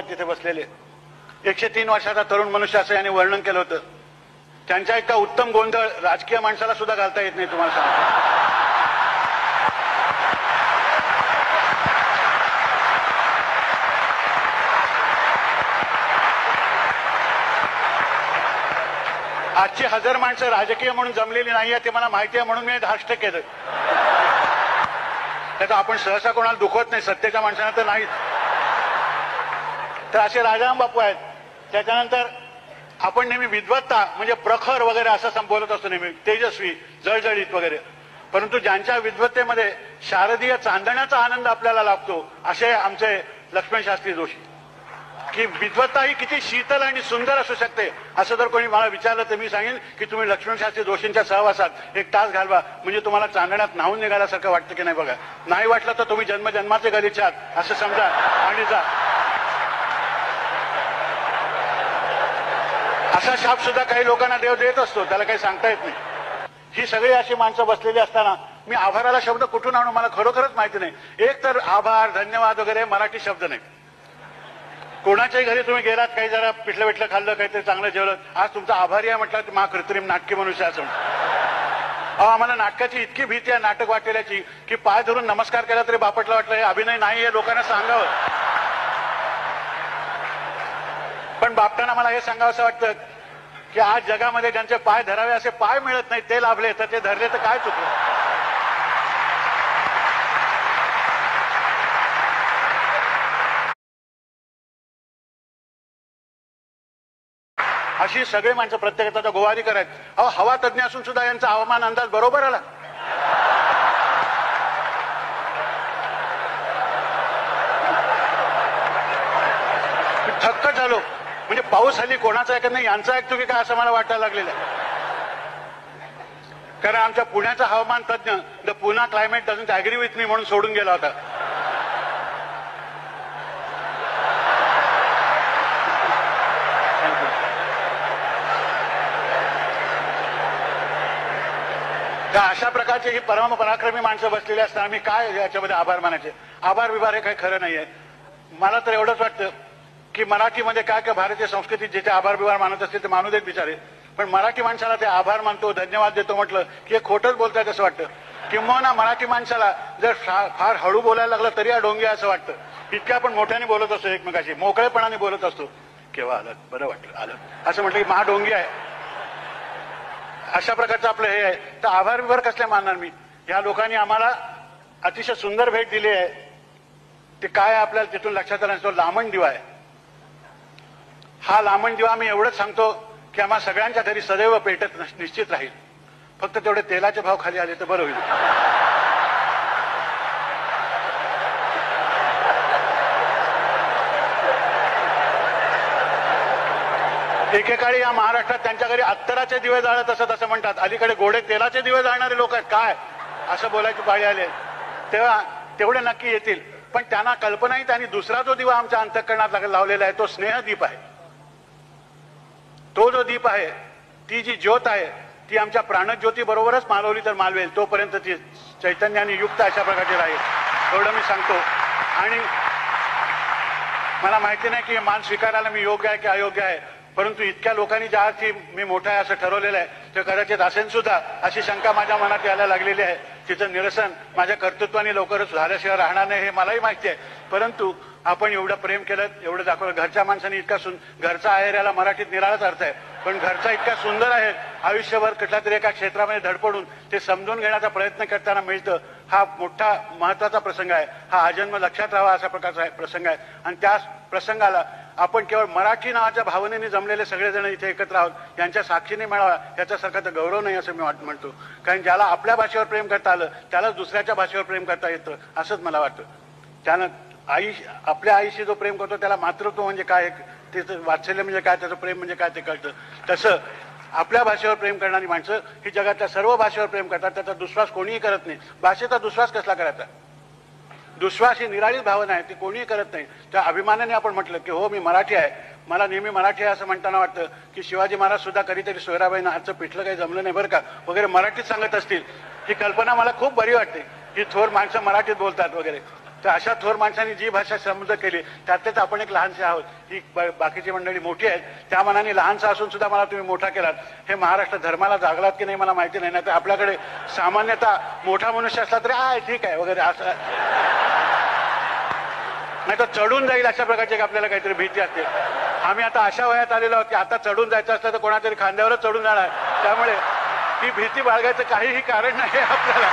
तिथे बसलेले 103 वर्षाचा तरुण मनुष्य असं यांनी वर्णन केलं होतं. त्यांच्या इतका उत्तम गोंधळ राजकीय माणसाला सुद्धा घालता येत नाही तुम्हाला सांगतो. आजची 1000 माणसं राजकीय म्हणून जमलेली नाहीये ते मला माहिती आहे म्हणून मी धाष्ट केलं. त्याचा आपण सहसा कोणाला दुखवत नाही, सत्तेच्या माणसांना तर नाहीच. तर असे राजाराम बापू आहेत. त्याच्यानंतर आपण नेहमी विद्वत्ता म्हणजे प्रखर वगैरे असं बोलत असतो, नेहमी तेजस्वी जळजळीत वगैरे. परंतु ज्यांच्या विद्वत्तेमध्ये शारदीय चांदण्याचा आनंद आपल्याला लाभतो असे आमचे लक्ष्मण शास्त्री जोशी. की विद्वत्ता ही किती शीतल आणि सुंदर असू शकते असं जर कोणी मला विचारलं तर मी सांगेन की तुम्ही लक्ष्मण शास्त्री जोशींच्या सहवासात 1 तास घालवा म्हणजे तुम्हाला चांदण्यात न्हावून निघाल्यासारखं वाटतं की नाही बघा. नाही वाटलं तर तुम्ही जन्मजन्माचे गलिच्छ आहात असं समजा आणि जा. असा शाप सुद्धा काही लोकांना देव देत असतो, त्याला काही सांगता येत नाही. ही सगळी अशी माणसं बसलेली असताना मी आभाराला शब्द कुठून आणू मला खरोखरच माहिती नाही. एक तर आभार धन्यवाद वगैरे मराठी शब्द नाही. कोणाच्याही घरी तुम्ही गेलात, काही जरा पिठलं पिठलं खाल्लं, काहीतरी चांगलं जेवलं, आज तुमचा आभारी आहे म्हटलं मा कृत्रिम नाटकी मनुष्य असं. आम्हाला नाटकाची इतकी भीती आहे नाटक वाटलेल्याची की पाय धरून नमस्कार केला तरी बापटला वाटलं हे अभिनय नाही हे लोकांना सांगावं. पण बापटांना मला हे सांगावं असं वाटतं की आज जगामध्ये ज्यांचे पाय धरावे असे पाय मिळत नाही ते लाभले, तर ते धरले तर काय चुकलं. अशी सगळे माणसं प्रत्येकाचा गोवारी करायत. हवा तज्ञ असून सुद्धा यांचा हवामान अंदाज बरोबर आला. थक्क झालो. म्हणजे पाऊस हल्ली कोणाचा ऐकत नाही, यांचा ऐकतो की काय असं मला वाटायला लागलेलं आहे. कारण आमच्या पुण्याचा हवामान तज्ञ the Poona climate doesn't agree with me म्हणून सोडून गेला होता. अशा प्रकारची ही पराक्रमी माणसं बसलेली असताना मी काय याच्यामध्ये आभार मानायचे. आभार विभार हे काही खरं नाहीये. मला तर एवढंच वाटतं की मराठीमध्ये काय काय भारतीय संस्कृतीत जिथे आभार विभार मानत असतील ते मानू देत बिचारे. पण मराठी माणसाला ते आभार मानतो धन्यवाद देतो म्हटलं की हे खोटंच बोलतायत असं वाटतं. किंवा मराठी माणसाला जर फार हळू बोलायला लागलं तरी डोंगी असं वाटतं. इतक्या आपण मोठ्याने बोलत असतो एकमेकाशी, मोकळेपणाने बोलत असतो. केव्हा आलं बरं वाटलं आलं असं म्हटलं की महाडोंगी आहे. अशा प्रकारचं आपलं हे आहे. तर आभार विभार कसले मानणार मी. या लोकांनी आम्हाला अतिशय सुंदर भेट दिली आहे. ते काय आपल्याला तिथून लक्षात आलं तो लामण दिवा आहे. हा लामण दिवा मी एवढंच सांगतो की आम्हा सगळ्यांच्या घरी सदैव पेटत निश्चित राहील. फक्त तेवढे तेलाचे भाव खाली आले तर बरं होईल. एकेकाळी या महाराष्ट्रात त्यांच्या घरी अत्तराचे दिवे जाळत असत असं म्हणतात. अलीकडे गोडे तेलाचे दिवे जाळणारे लोक आहेत काय असं बोलायची पाळी आली. तेव्हा तेवढे नक्की येतील. पण त्यांना कल्पनाही त्यांनी दुसरा जो दिवा आमच्या अंतःकरणात लावलेला आहे तो स्नेहदीप आहे. तो जो दीप आहे ती जी ज्योत आहे ती आमच्या प्राणज्योती बरोबरच मालवली तर मालवेल तोपर्यंत ती चैतन्याने युक्त अशा प्रकारची राहील एवढं मी सांगतो. आणि मला माहिती नाही की मान स्वीकारायला मी योग्य आहे की अयोग्य आहे, परंतु इतक्या लोकांनी ज्या अर्थी मी मोठा आहे असं ठरवलेलं आहे ते कदाचित असेल सुद्धा अशी शंका माझ्या मनात यायला लागलेली आहे. तिचं निरसन माझ्या कर्तृत्वाने लवकरच झाल्याशिवाय राहणार नाही हे मलाही माहिती आहे. परंतु आपण एवढं प्रेम केलं एवढं दाखवलं. घरच्या माणसाने इतका घरचा आहेर याला मराठीत निराळाच अर्थ आहे. पण घरचा इतका सुंदर आहे आयुष्यभर कुठल्या तरी एका क्षेत्रामध्ये धडपडून ते समजून घेण्याचा प्रयत्न करताना मिळतं. हा मोठा महत्वाचा प्रसंग आहे. हा आजन्म लक्षात राहावा असा प्रकारचा प्रसंग आहे. आणि त्या प्रसंगाला आपण केवळ मराठी नावाच्या भावनेने जमलेले सगळेजण इथे एकत्र आहोत यांच्या साक्षीने मिळावा याच्यासारखा तर गौरव नाही असं मी म्हणतो. कारण ज्याला आपल्या भाषेवर प्रेम करता आलं त्यालाच दुसऱ्याच्या भाषेवर प्रेम करता येतं असंच मला वाटतं. त्यानं आपल्या आईशी जो प्रेम करतो त्याला मातृत्व म्हणजे काय, त्याचं वात्सल्य म्हणजे काय, त्याचं प्रेम म्हणजे काय ते कळतं. तसं आपल्या भाषेवर प्रेम करणारी माणसं ही जगातल्या सर्व भाषेवर प्रेम करतात. त्याचा दुस्वास कोणीही करत नाही. भाषेचा दुस्वास कसला करायचा. दुस्वास ही निराळीच भावना आहे, ती कोणीही करत नाही. त्या अभिमानाने आपण म्हटलं की हो मी मराठी आहे, मला नेहमी मराठी आहे असं म्हणताना वाटतं की शिवाजी महाराज सुद्धा कधीतरी सोयराबाईंना हातचं पिठलं काही जमलं नाही बरं का वगैरे मराठीत सांगत असतील. ही कल्पना मला खूप बरी वाटते की थोर माणसं मराठीत बोलतात वगैरे. तर अशा थोर माणसांनी जी भाषा समृद्ध केली त्यातलेच आपण एक लहानसे आहोत. ही बाकीची मंडळी मोठी आहेत, त्या मनाने लहानसा असून सुद्धा मला तुम्ही मोठा केलात. हे महाराष्ट्र धर्माला जागलात की नाही मला माहिती नाही. तर आपल्याकडे सामान्यतः मोठा मनुष्य असला तरी ठीक आहे वगैरे असं, नाही तर चढून जाईल अशा प्रकारची आपल्याला काहीतरी भीती असते. आम्ही आता अशा वयात आलेलो आहोत की आता चढून जायचं असलं तर कोणातरी खांद्यावरच चढून जाणार. त्यामुळे ती भीती बाळगायचं काहीही कारण नाही आपल्याला.